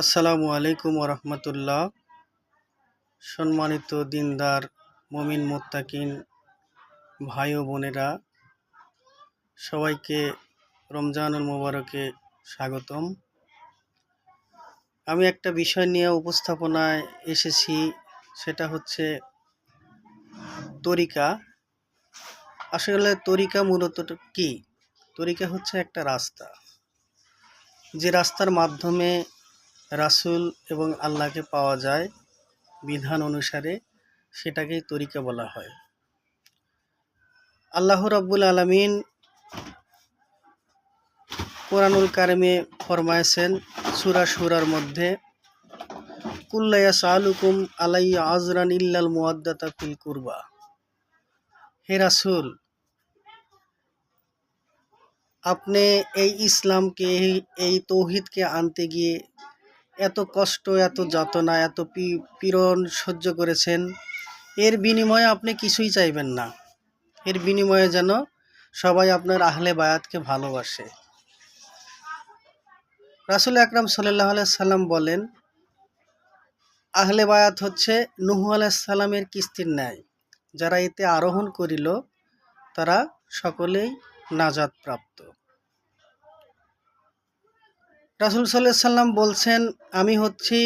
আসসালামু আলাইকুম ওরহমতুল্লাহ। সম্মানিত দিনদার মুমিন মুত্তাকিন ভাই ও বোনেরা, সবাইকে রমজানুল মোবারকে স্বাগতম। আমি একটা বিষয় নিয়ে উপস্থাপনায় এসেছি, সেটা হচ্ছে তরিকা। আসলে তরিকা মূলত কি? তরিকা হচ্ছে একটা রাস্তা, যে রাস্তার মাধ্যমে রাসূল এবং আল্লাহকে পাওয়া যায় বিধান অনুসারে, সেটাকেই তরিকা বলা হয়। আল্লাহ রাব্বুল আলামিন কোরআনুল কারিমে ফরমায়েছেন সূরা শুরার মধ্যে, কুল্লা ইয়াসআলুকুম আলাইহি আজরান ইল্লাল মুওয়াদ্দাতা ফিল কুরবা। হে রাসূল, আপনি এই ইসলামকে, এই তৌহিদকে আনতে গিয়ে এত কষ্ট, এত যাতনা, এত পীড়ন সহ্য করেছেন, এর বিনিময়ে আপনি কিছুই চাইবেন না। এর বিনিময়ে যেন সবাই আপনার আহলে বায়াতকে ভালোবাসে। রাসূল আকরাম সাল্লাল্লাহু আলাইহি সাল্লাম বলেন, আহলে বায়াত হচ্ছে নূহ আলাইহিস সালামের কিস্তির ন্যায়। যারা এতে আরোহণ করিল তারা সকলেই নাজাত প্রাপ্ত। রাসূল সাল্লাল্লাহু আলাইহি সাল্লাম বলছেন, আমি হচ্ছি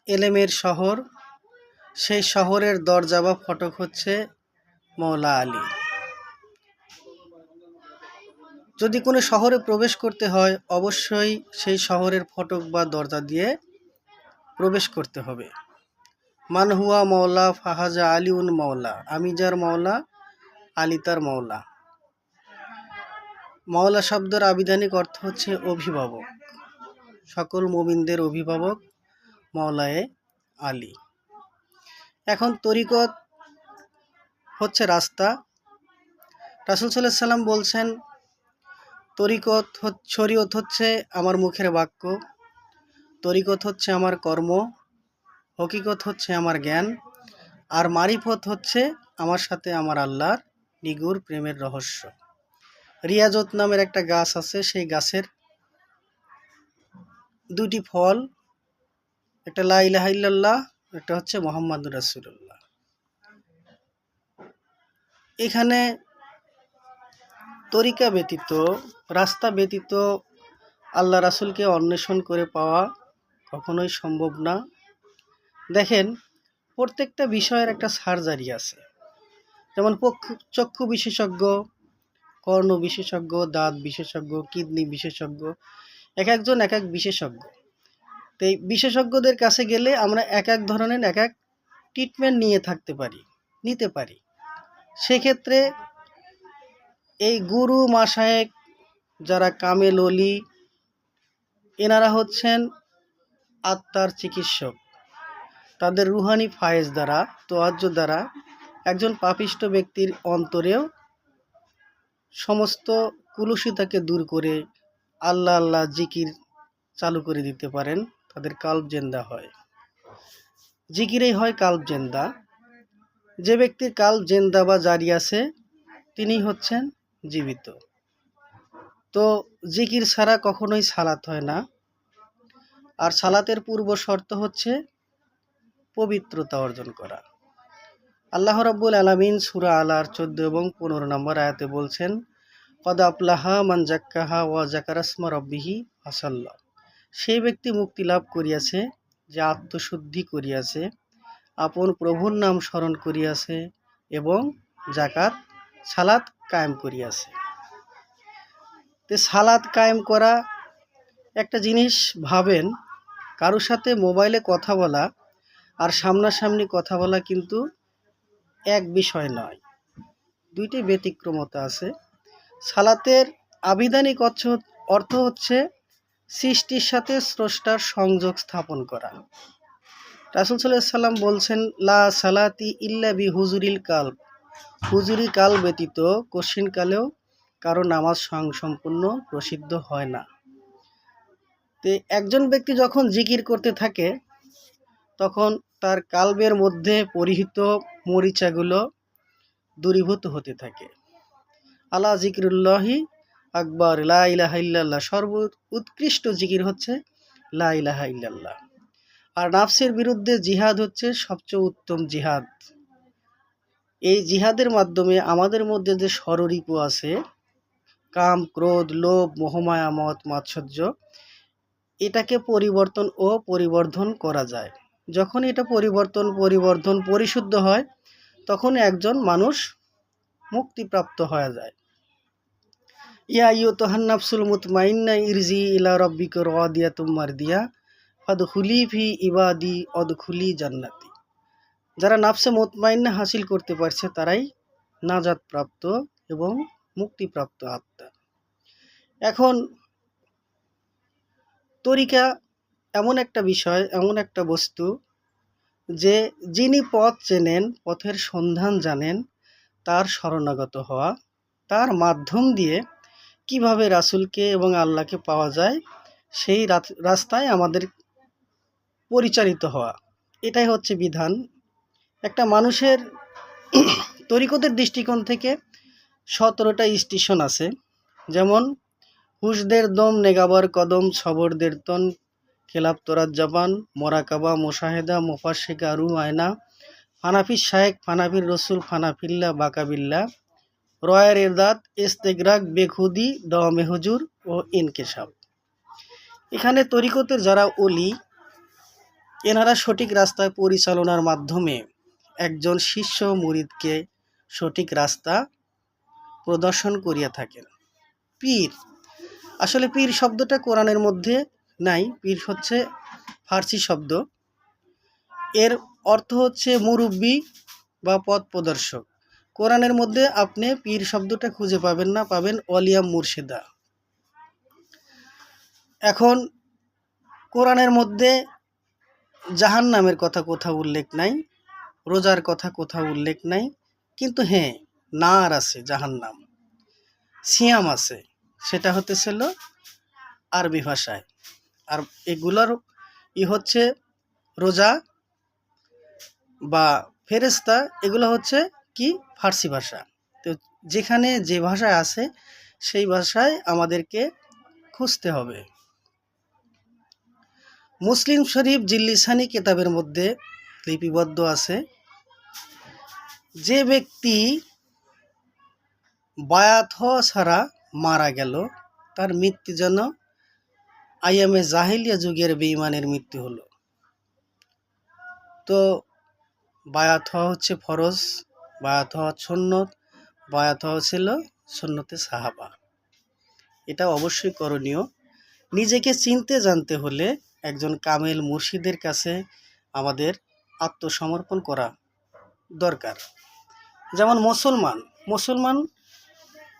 এলেমের শহর, সেই শহরের দরজা বা ফটক হচ্ছে মওলা আলী। যদি কোনো শহরে প্রবেশ করতে হয়, অবশ্যই সেই শহরের ফটক বা দরজা দিয়ে প্রবেশ করতে হবে। মান হুয়া মওলা ফাহাজা আলিউন মওলা, আমি যার মওলা আলী তার মওলা। মওলা শব্দের আবিধানিক অর্থ হচ্ছে অভিভাবক, সকল মুমিনদের অভিভাবক মওলায়ে আলী। এখন তরিকত হচ্ছে রাস্তা। রাসূল সাল্লাল্লাহু আলাইহি সাল্লাম বলছেন, শরীয়ত হচ্ছে আমার মুখের বাক্য, তরিকত হচ্ছে আমার কর্ম, হকিকত হচ্ছে আমার জ্ঞান, আর মারিফত হচ্ছে আমার সাথে আমার আল্লাহর নিগুড় প্রেমের রহস্য। রিয়াজত নামের একটা গাছ আছে, সেই গাছের দুটি ফল, একটা লা ইলাহা ইল্লাল্লাহ, একটা হচ্ছে মুহাম্মাদুর রাসূলুল্লাহ। এখানে তরিকা ব্যতীত, রাস্তা ব্যতীত আল্লাহ রাসূলকে অন্বেষণ করে পাওয়া কখনোই সম্ভব না। দেখেন, প্রত্যেকটা বিষয়ের একটা সার্জারি আছে। যেমন চক্ষু বিশেষজ্ঞ, কর্ণ বিশেষজ্ঞ, দাঁত বিশেষজ্ঞ, কিডনি বিশেষজ্ঞ, এক একজন এক এক বিশেষজ্ঞ। তো এই বিশেষজ্ঞদের কাছে গেলে আমরা এক এক ধরনের এক এক ট্রিটমেন্ট নিতে পারি। সেক্ষেত্রে এই গুরু মাশায়েখ যারা কামেল ওলি, এনারা হচ্ছেন আত্মার চিকিৎসক। তাদের রুহানি ফায়েজ দ্বারা, তোয়াজ্জুদ দ্বারা একজন পাপিষ্ট ব্যক্তির অন্তরেও সমস্ত কুলুষিতাকে দূর করে আল্লাহ আল্লাহ জিকির চালু করে দিতে পারেন। তাদের কালব জেন্দা হয়, জিকিরেই হয় কালব জেন্দা। যে ব্যক্তির কালব জেন্দা বা জারি আছে, তিনি হচ্ছেন জীবিত। তো জিকির ছাড়া কখনোই সালাত হয় না। আর সালাতের পূর্ব শর্ত হচ্ছে পবিত্রতা অর্জন করা। আল্লাহ রাব্বুল আলামিন সূরা আলার 14 এবং 15 নম্বর আয়াতে বলছেন, কদ আফলাহা মান যাক্কাহা ওয়া যাকারাসমা রাব্বিহি ফাসাল্লা। সেই ব্যক্তি মুক্তি লাভ করিয়াছে যে আত্মশুদ্ধি করিয়াছে, আপন প্রভুর নাম স্মরণ করিয়াছে এবং যাকাত সালাত কায়েম করিয়াছে। তে সালাত কায়েম করা, একটা জিনিস ভাবেন, কারোর সাথে মোবাইলে কথা বলা আর সামনাসামনি কথা বলা কিন্তু এক বিষয় নয়, দুইটি ব্যতিক্রমতা আছে। সালাতের আবিধানিক অর্থ হচ্ছে সৃষ্টির সাথে স্রষ্টার সংযোগ স্থাপন করা। রাসূল সাল্লাল্লাহু আলাইহি সাল্লাম বলছেন, লা সালাতি ইল্লা বি হুজুরিল কালব, হুজুরি কাল ব্যতীত কশিন কালেও কারো নামাজ সম্পূর্ণ প্রসিদ্ধ হয় না। তো একজন ব্যক্তি যখন জিকির করতে থাকে, তখন তার কালবের মধ্যে পরিহিত মরিচাগুলো দূরীভূত হতে থাকে। আলা জিকরুল্লাহি আকবার, লা ইলাহা ইল্লাল্লাহ, উৎকৃষ্ট জিকির হচ্ছে লা ইলাহা ইল্লাল্লাহ। আর নাফসের বিরুদ্ধে জিহাদ হচ্ছে সবচেয়ে উত্তম জিহাদ। এই জিহাদের মাধ্যমে আমাদের মধ্যে যে ষড়রিপু আছে, কাম, ক্রোধ, লোভ, মোহমায়া, মত, মাৎসর্য, এটাকে পরিবর্তন ও পরিবর্ধন করা যায়। যখন এটা পরিবর্ধন পরিশুদ্ধ হয়, তখন একজন মানুষ মুক্তিপ্রাপ্ত হয়ে যায়। ইয়া আইয়ুহান নাফসুল মুতমাইন্না ইরজি ইলা রাব্বিকা রাদিয়াতুম মারদিয়া ফাদখুলি ফি ইবাদি অদখুলি জান্নাতি। যারা নাফসে মুতমাইন্না হাসিল করতে পারছে তারাই নাজাত প্রাপ্ত এবং মুক্তিপ্রাপ্ত আত্মা। এখন তরিকা এমন একটা বিষয়, এমন একটা বস্তু, যে যিনি পথ চেনেন, পথের সন্ধান জানেন, তার শরণাগত হওয়া, তার মাধ্যম দিয়ে কিভাবে রাসূলকে এবং আল্লাহকে পাওয়া যায় সেই রাস্তায় আমাদের পরিচালিত হওয়া, এটাই হচ্ছে বিধান। একটা মানুষের তরিকতের দৃষ্টিকোণ থেকে 17টা স্টেশন আছে, যেমন হুশদের দম, নেগাবার কদম, সবরদের তন, খেলাপ তোরাত জাবান, মোরাকাবা, মোশাহেদা, মুফাশিকা, রু আয়না, ফানাফির শায়েক, ফানাফির রসুল, ফানাফিল্লা, বাকাবিল্লা, রয়ের এরদাদ, ইস্তেগরাক, বেখুদি, দমে হুজুর ও ইনকেশাব। এখানে তরিকতের যারা ওলি, এনারা সঠিক রাস্তায় পরিচালনার মাধ্যমে একজন শিষ্য মুরিদকে সঠিক রাস্তা প্রদর্শন করিয়া থাকেন। পীর, আসলে পীর শব্দটা কোরআনের মধ্যে নাই। পীর হচ্ছে ফার্সি শব্দ, এর অর্থ হচ্ছে মুরব্বি বা পথ প্রদর্শক। কোরআনের মধ্যে আপনি পীর শব্দটা খুঁজে পাবেন না, পাবেন অলিয়া মুর্শিদা। এখন কোরআনের মধ্যে জাহান্নামের কথা কোথাও উল্লেখ নাই, রোজার কথা কোথাও উল্লেখ নাই, কিন্তু হ্যাঁ, নার আছে, জাহান্নাম, সিয়াম আছে, সেটা হতেছিল আরবি ভাষায়। আর এগুলোর হচ্ছে রোজা বা ফেরেস্তা, এগুলো হচ্ছে কি ফার্সি ভাষা। তো যেখানে যে ভাষায় আছে সেই ভাষায় আমাদেরকে খুঁজতে হবে। মুসলিম শরীফ জিল্লিসানি কিতাবের মধ্যে লিপিবদ্ধ আছে, যে ব্যক্তি বায়াত হওয়া ছাড়া মারা গেল, তার মৃত্যু যেন আইয়ামে জাহিলিয়া যুগের বেঈমানের মৃত্যু হলো। তো বায়াত হওয়া হচ্ছে ফরজ, বায়াত হওয়া সুন্নত, বায়াত হওয়া ছিল সুন্নতে সাহাবা, এটা অবশ্যই করণীয়। নিজেকে চিনতে জানতে হলে একজন কামেল মুর্শিদের কাছে আমাদের আত্মসমর্পণ করা দরকার। যেমন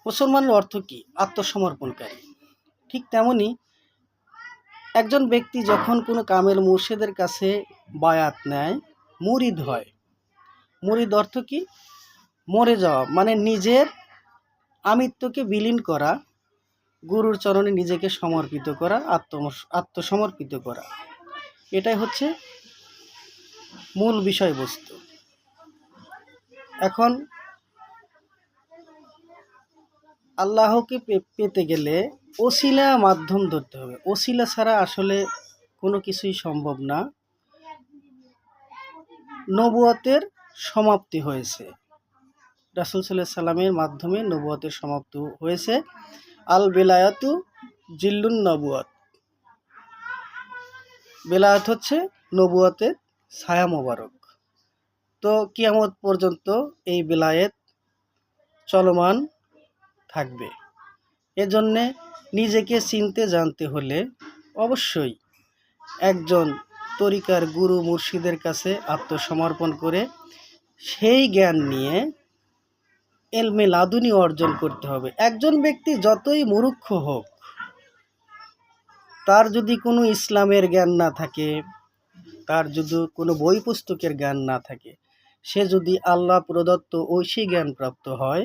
মুসলমানের অর্থ কি? আত্মসমর্পণকারী। ঠিক তেমনি একজন ব্যক্তি যখন কোনো কামেল মুর্শিদের কাছে বায়াত নেয়, মুরিদ হয়। মুরিদ অর্থ কি? মরে যাওয়া, মানে নিজের আমিত্বকে বিলীন করা, গুরুর চরণে নিজেকে সমর্পিত করা, আত্মসমর্পিত করা, এটাই হচ্ছে মূল বিষয়বস্তু। এখন আল্লাহকে পেতে গেলে ওসিলা মাধ্যম ধরতে হবে। ওসিলা ছাড়া আসলে কোনো কিছুই সম্ভব না। নবুয়তের সমাপ্তি হয়েছে, রাসূল সাল্লাল্লাহু আলাইহি সাল্লামের মাধ্যমে নবুয়তের সমাপ্তি হয়েছে। আল বেলায়াতু জিল্লুন নবুয়ত, বেলায়াত হচ্ছে নবুয়তের ছায়া মোবারক। তো কিয়ামত পর্যন্ত এই বেলায়েত চলমান থাকবে। এজন্যে নিজেকে চিনতে জানতে হলে অবশ্যই একজন তরিকার গুরু মুর্শিদের কাছে আত্মসমর্পণ করে সেই জ্ঞান নিয়ে এলমে লাদুনি অর্জন করতে হবে। একজন ব্যক্তি যতই মূর্খ হোক, তার যদি কোনো ইসলামের জ্ঞান না থাকে, তার যদি কোনো বই পুস্তকের জ্ঞান না থাকে, সে যদি আল্লাহ প্রদত্ত ঐশী জ্ঞান প্রাপ্ত হয়,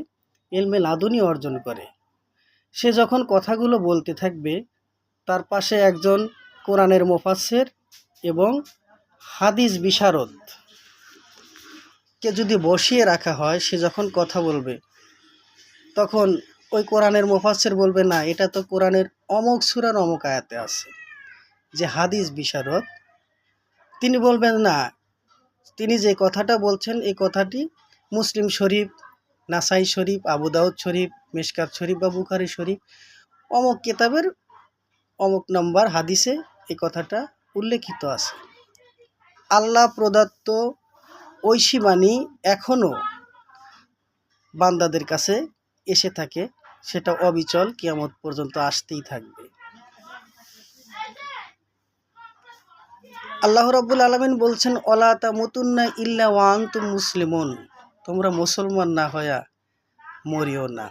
এলমে লাদুনি অর্জন করে, সে যখন কথাগুলো বলতে থাকবে, তার পাশে একজন কোরআনের মুফাসসির এবং হাদিস বিশারদ কে যদি বসিয়ে রাখা হয়, সে যখন কথা বলবে, তখন ওই কোরআনের মুফাসসির বলবে, না, এটা তো কোরআনের অমুক সূরার অমুক আয়াতে আছে। যে হাদিস বিশারদ তিনি বলবেন না, তিনি যে কথাটা বলছেন এই কথাটি মুসলিম শরীফ, নাসাই শরীফ, আবু দাউদ শরীফ, মিশকাত শরীফ বা বুখারী শরীফ অমুক কিতাবের অমুক নম্বর হাদিসে এই কথাটা উল্লেখিত আছে। আল্লাহ প্রদত্ত ঐশী বাণী এখনও বান্দাদের কাছে এসে থাকে, সেটা অবিচল কিয়ামত পর্যন্ত আসতেই থাকবে। আল্লাহ রাব্বুল আলামিন বলছেন, ওয়ালা তামুতুন্না ইল্লা ওয়া আনতুম মুসলিমুন, তোমরা মুসলমান না হয়া মরিও না।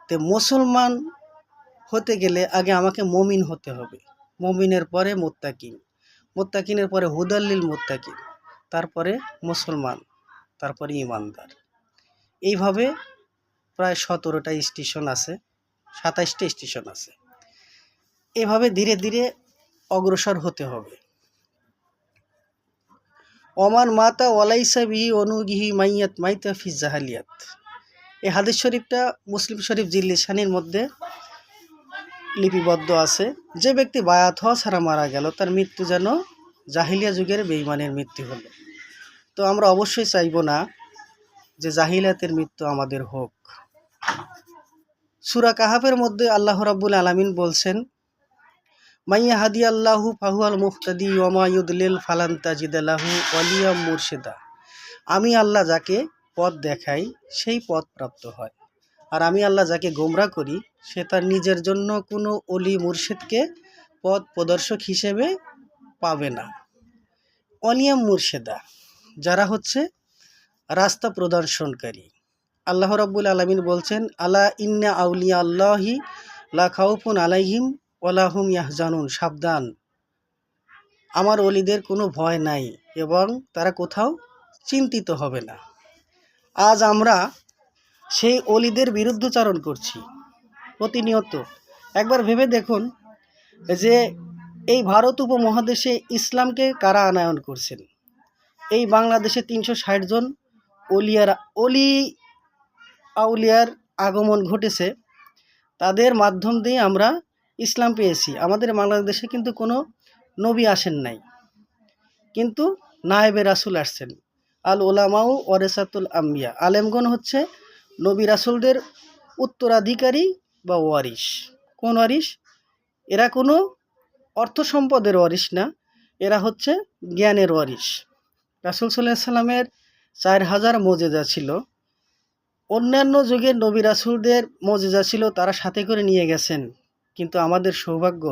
তে মুসলমান হতে গেলে আগে আমাকে মুমিন হতে হবে, মুমিনের পরে মুত্তাকিন, মুত্তাকিনের পরে হুদাল্লিল মুত্তাকিন, তারপরে মুসলমান, তারপরে ইমানদার। এইভাবে প্রায় 17টা স্টেশন আছে, 27টা স্টেশন আছে। এভাবে ধীরে ধীরে অগ্রসর হতে হবে। ওমান মাতা ওয়ালাইসা বিহি অনুগিহি মাইয়াত মাইতা ফি জাহালিয়াত, এই হাদিস শরীফটা মুসলিম শরীফ জিল্লিসানির মধ্যে লিপিবদ্ধ আছে। যে ব্যক্তি বায়াত হওয়া ছাড়া মারা গেল তার মৃত্যু যেন জাহিলিয়া যুগের বেঈমানের মৃত্যু হলো। তো আমরা অবশ্যই চাইব না যে জাহিলিয়াতের মৃত্যু আমাদের হোক। সূরা কাহাফের মধ্যে আল্লাহ রাব্বুল আলামিন বলছেন, মাইয়া হাদি আল্লাহু ফাহুয়াল মুহতাদি ওয়া মা ইউদলিল ফালান তাজিদা লাহু ওয়ালিয়া মুরশিদা, আমি আল্লাহ যাকে পথ দেখাই সেই পথ প্রাপ্ত হয়, আর আমি আল্লাহ যাকে গোমরা করি সে তার নিজের জন্য কোনো অলি মুর্শিদকে পথ প্রদর্শক হিসেবে পাবে না। ওয়ালিয়া মুরশিদা যারা হচ্ছে রাস্তা প্রদর্শনকারী। আল্লাহ রাব্বুল আলামিন বলছেন, আলা ইন্না আউলিয়া আল্লাহি লা খাউফুন আলাইহিম ওয়ালা হুম ইয়াহজানুন, সাবধান, আমার ওলিদের কোনো ভয় নাই এবং তারা কোথাও চিন্তিত হবে না। আজ আমরা সেই ওলিদের বিরুদ্ধচারণ করছি প্রতিনিয়ত। একবার ভেবে দেখুন যে এই ভারত উপমহাদেশে ইসলামকে কারা আনায়ন করছেন। এই বাংলাদেশে 360 জন অলি আউলিয়ার আগমন ঘটেছে, তাদের মাধ্যম দিয়ে আমরা ইসলাম পেয়েছি। আমাদের বাংলাদেশে কিন্তু কোনো নবী আসেন নাই, কিন্তু নায়েবে রাসূল আসছেন। আল ওলামাউ ওয়ারাসাতুল আম্বিয়া, আলেমগণ হচ্ছে নবী রাসূলদের উত্তরাধিকারী বা ওয়ারিশ। কোন ওয়ারিশ? এরা কোনো অর্থ সম্পদের ওয়ারিশ না, এরা হচ্ছে জ্ঞানের ওয়ারিশ। রাসূল সাল্লাল্লাহু আলাইহি সাল্লামের 4000 মুজিজা ছিল, অন্যান্য যুগের নবী রাসূলদের মুজিজা ছিল, তারা সাথে করে নিয়ে গেছেন। কিন্তু আমাদের সৌভাগ্য,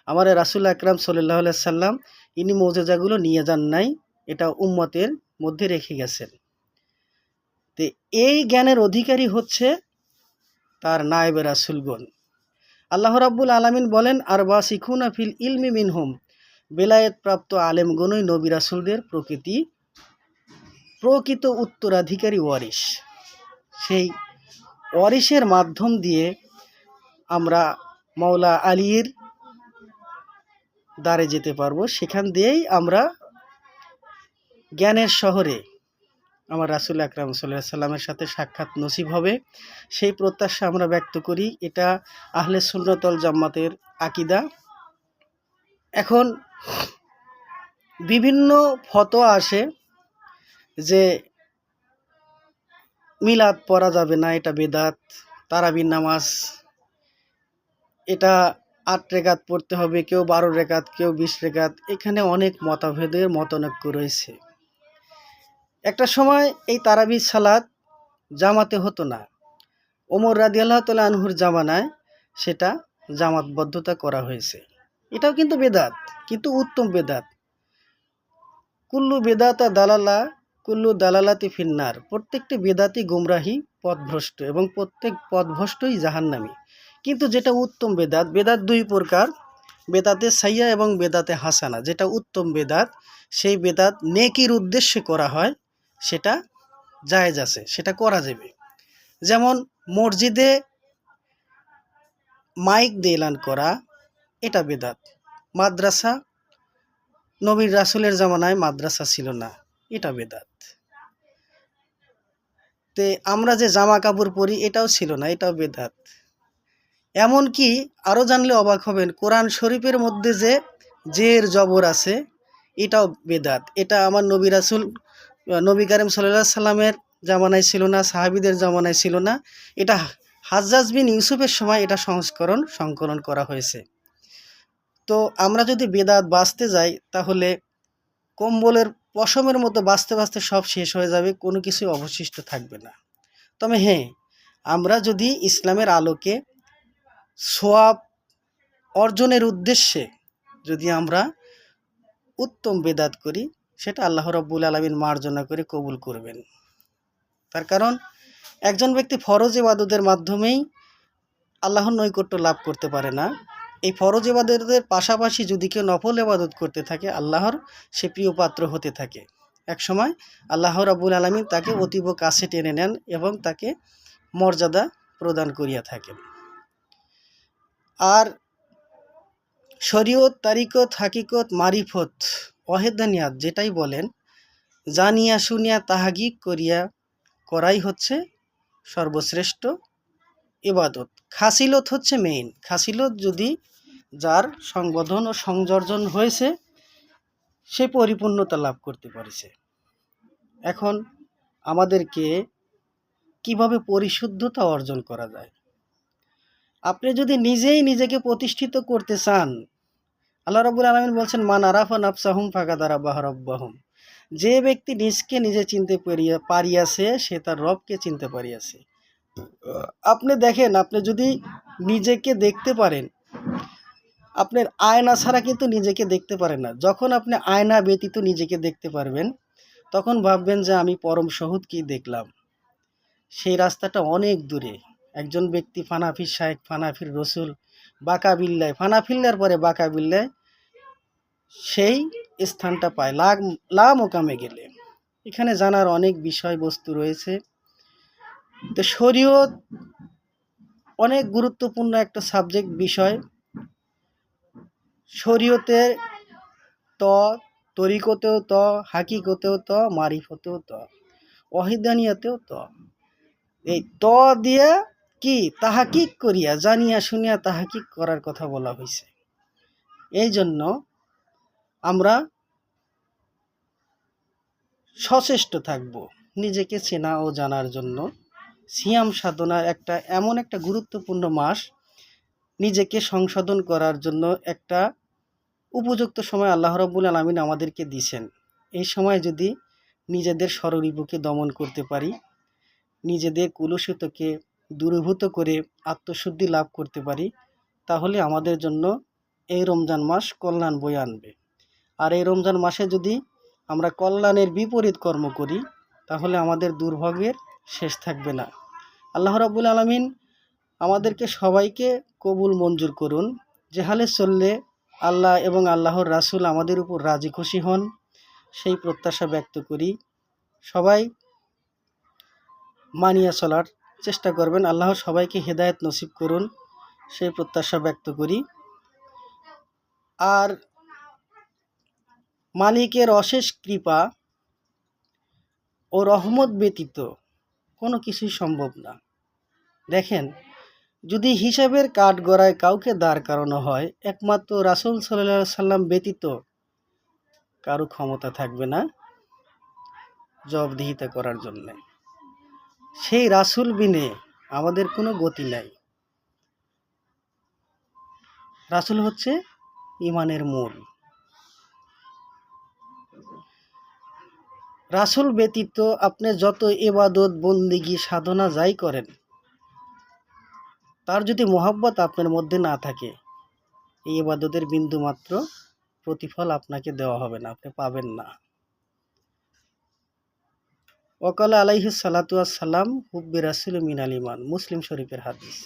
আমাদের রাসূল আকরাম সাল্লাল্লাহু আলাইহি সাল্লাম ইনি মুজিজাগুলো নিয়ে যান নাই, এটা উম্মতের মধ্যে রেখে গেছেন। তো এই জ্ঞানের অধিকারী হচ্ছে তার নায়েবে রাসূলগণ। আল্লাহ রাব্বুল আলামিন বলেন, আর বাসিখুনা ফিল ইলমি মিনহুম, বেলায়েত প্রাপ্ত আলেমগণই নবী রাসূলদের প্রকৃত উত্তরাধিকারী ওয়ারিশ। সেই ওয়ারিশের মাধ্যম দিয়ে আমরা মাওলা আলীর দ্বারে যেতে পারবো, সেখান দিয়েই আমরা জ্ঞানের শহরে আমার রাসূল আকরাম সাল্লাল্লাহু আলাইহি সাল্লামের সাথে সাক্ষাৎ নসিব হবে, সেই প্রত্যাশা আমরা ব্যক্ত করি। এটা আহলে সুন্নাত ওয়াল জামাতের আকীদা। এখন বিভিন্ন ফতোয়া আসে যে মিলাদ পড়া যাবে না, এটা বেদাত। তারাবির নামাজ এটা 8 রেকাত পড়তে হবে, কেউ 12 রেকাত, কেউ 20 রেকাত। এখানে অনেক মতভেদের মতানৈক্য রয়েছে। একটা সময় এই তারাবির সালাত জামাতে হতো না, ওমর রাদিয়াল্লাহু তাআলা আনহুর জামানায় সেটা জামাতবদ্ধতা করা হয়েছে। এটাও কিন্তু বেদাত, কিন্তু উত্তম বেদাত। কুল্লু বেদাতা দালালা কুল্লু দালালাতি ফিন্নার, প্রত্যেকটি বেদাতি গুমরাহি, পথভ্রষ্ট, এবং প্রত্যেক পথভ্রষ্টই জাহান্নামী। কিন্তু যেটা উত্তম বেদাত, বেদাত 2 প্রকার, বেদাতে সাইয়া এবং বেদাতে হাসানা। যেটা উত্তম বেদাত, সেই বেদাত নেকির উদ্দেশ্যে করা হয়, সেটা জায়েজ আছে, সেটা করা যাবে। যেমন মসজিদে মাইক দিয়ে এলান করা, এটা বেদাত। মাদ্রাসা, নবীর রাসূলের জামানায় মাদ্রাসা ছিল না, এটা বেদাত। তে আমরা যে জামা কাপড় পরি এটাও ছিল না, এটাও বেদাত। এমনকি আরও জানলে অবাক হবেন, কোরআন শরীফের মধ্যে যে জের জবর আছে, এটাও বেদাত। এটা আমার নবী রাসূল নবী কারীম সাল্লাল্লাহু আলাইহি সাল্লামের জামানায় ছিল না, সাহাবীদের জামানায় ছিল না। এটা হাজ্জাজ বিন ইউসুফের সময় এটা সংকলন করা হয়েছে। তো আমরা যদি বেদাত বাঁচতে যাই তাহলে কম্বলের পশমের মতো বাঁচতে বাঁচতে সব শেষ হয়ে যাবে, কোনো কিছুই অবশিষ্ট থাকবে না। তবে হ্যাঁ, আমরা যদি ইসলামের আলোকে সওয়াব অর্জনের উদ্দেশ্যে যদি আমরা উত্তম বেদাত করি, সেটা আল্লাহ রাব্বুল আলামিন মার্জনা করে কবুল করবেন। তার কারণ একজন ব্যক্তি ফরজ ইবাদতের মাধ্যমেই আল্লাহর নৈকট্য লাভ করতে পারে না। এই ফরজ ইবাদতের পাশাপাশি যদি কেউ নফল ইবাদত করতে থাকে, আল্লাহর সে প্রিয় পাত্র হতে থাকে। একসময় আল্লাহ রাব্বুল আলামিন তাকে অতীব কাছে টেনে নেন এবং তাকে মর্যাদা প্রদান করিয়া থাকেন। আর শরীয়ত, তারিকত, হাকিকত, মারিফত, ওয়াহদানিয়াত যেটাই বলেন, জানিয়া শুনিয়া তাহাকিক করাই হচ্ছে সর্বশ্রেষ্ঠ ইবাদত। খাসিলত হচ্ছে মেইন। খাসিলত যদি যার সংবোধন ও সংযোজন হয়েছে, সে পরিপূর্ণতা লাভ করতে পারেছে। এখন আমাদেরকে কিভাবে পরিশুদ্ধতা অর্জন করা যায়? আপনি যদি নিজেই নিজেকে প্রতিষ্ঠিত করতে চান, আল্লাহ রাব্বুল আলামিন বলছেন, মান আরাফা নাফসাহুম ফাকাদ আরাফা রাব্বাহুম। যে ব্যক্তি নিজকে নিজে চিনতে পারিয়াছে, সে তার রবকে চিনতে পারিয়াছে। আপনি দেখেন, আপনি যদি নিজেকে দেখতে পারেন, আপনার আয়না ছাড়া কিন্তু নিজেকে দেখতে পারেন না। যখন আপনি আয়না ব্যতীত নিজেকে দেখতে পারবেন, তখন ভাববেন যে আমি পরম শহুদ কি দেখলাম। সেই রাস্তাটা অনেক দূরে। একজন ব্যক্তি ফানাফির শায়েখ, ফানাফির রসুল, বাঁকা বিল্লায়, ফানাফিল্লার পরে বাঁকা বিল্লায় সেই স্থানটা পায় লা মোকামে গেলে। এখানে জানার অনেক বিষয়বস্তু রয়েছে। তো শরীয়ত অনেক গুরুত্বপূর্ণ একটা সাবজেক্ট বিষয়। শরীয়তের ত, তরিকতেও ত, হাকিকতেও ত, মারিফতেও ত, ওয়াহিদানিয়াতেও ত। এই ত দিয়ে কি তাহাকিক করিয়া, জানিয়া শুনিয়া তাহাকিক করার কথা বলা হয়েছে। এই জন্য আমরা সচেষ্ট থাকব নিজেকে চেনা ও জানার জন্য। সিয়াম সাধনার এমন একটা গুরুত্বপূর্ণ মাস, নিজেকে সংশোধন করার জন্য একটা উপযুক্ত সময় আল্লাহ রাব্বুল আলামিন আমাদেরকে দিয়েছেন। এই সময় যদি নিজেদের স্বররিপুকে দমন করতে পারি, নিজেদের কুলুষিতকে দূরীভূত করে আত্মশুদ্ধি লাভ করতে পারি, তাহলে আমাদের জন্য এই রমজান মাস কল্যাণ বয়ে আনবে। আর এই রমজান মাসে যদি আমরা কল্যাণের বিপরীত কর্ম করি, তাহলে আমাদের দুর্ভোগের শেষ থাকবে না। আল্লাহ রাব্বুল আলামিন আমাদেরকে সবাইকে কবুল মঞ্জুর করুন। যে হালে চললে আল্লাহ এবং আল্লাহর রাসূল আমাদের উপর রাজি খুশি হন, সেই প্রত্যাশা ব্যক্ত করি। সবাই মানিয়া চলার চেষ্টা করবেন। আল্লাহ সবাইকে হেদায়েত নসিব করুন, সেই প্রত্যাশা ব্যক্ত করি। আর মালিকের অশেষ কৃপা ও রহমত ব্যতীত কোনো কিছুই সম্ভব না। দেখেন, যদি হিসাবের কাঠগড়ায় কাউকে দাঁড় করানো হয়, একমাত্র রাসূল সাল্লাল্লাহু আলাইহি সাল্লাম ব্যতীত কারো ক্ষমতা থাকবে না জবাবদিহিতা করার জন্য। সেই রাসূল বিনে আমাদের কোনো গতি নাই। রাসূল হচ্ছে ঈমানের মূল। রাসূল ব্যতীত আপনি যত ইবাদত, বন্দেগী, সাধনা যাই করেন, তার যদি মহব্বত আপনার মধ্যে না থাকে, এই ইবাদতের বিন্দুমাত্র প্রতিফল আপনাকে দেওয়া হবে না, আপনি পাবেন না। ওয়াকালা আলাইহিস সালাতু ওয়াস সালাম হুব্বি রাসূল মিনাল ঈমান, মুসলিম শরীফের হাদিস।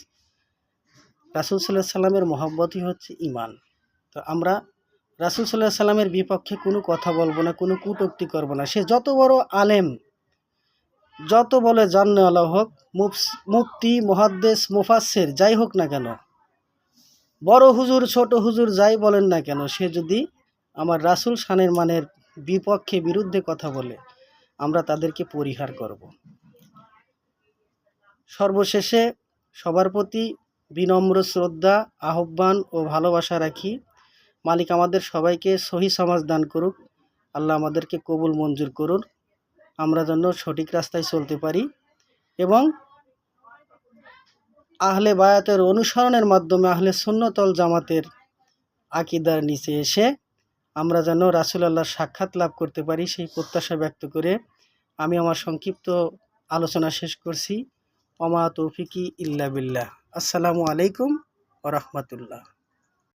রাসূল সাল্লাল্লাহু আলাইহি সাল্লামের মহব্বতই হচ্ছে ঈমান। তো আমরা রাসূল সাল্লাল্লাহু আলাইহি সাল্লামের বিপক্ষে কোনো কথা বলবো না, কোনো কটূক্তি করব না। সে যত বড় আলেম, যত বলে জাননেওয়ালা হোক, মুফতি, মুহাদ্দিস, মুফাসসির যাই হোক না কেন, বড় হুজুর, ছোট হুজুর যাই বলেন না কেন, সে যদি আমার রাসূল শানের মানের বিপক্ষে, বিরুদ্ধে কথা বলে, আমরা তাদেরকে পরিহার করব। সর্বশেষে সবার প্রতি বিনম্র শ্রদ্ধা, আহ্বান ও ভালোবাসা রাখি, মালিক আমাদের সবাইকে সহি সমাজ দান করুক। আল্লাহ আমাদেরকে কবুল মঞ্জুর করুন, আমরা যেন সঠিক রাস্তায় চলতে পারি এবং আহলে বায়াতের অনুসরণের মাধ্যমে আহলে সুন্নাত ওয়াল জামাতের আকীদার নিচে এসে আমরা যেন রাসূলুল্লাহর সাক্ষাৎ লাভ করতে পারি, সেই প্রত্যাশা ব্যক্ত করে আমি আমার সংক্ষিপ্ত আলোচনা শেষ করছি। ওমা তৌফিকি ইল্লা বিল্লাহ। আসসালামু আলাইকুম ওয়া রাহমাতুল্লাহ।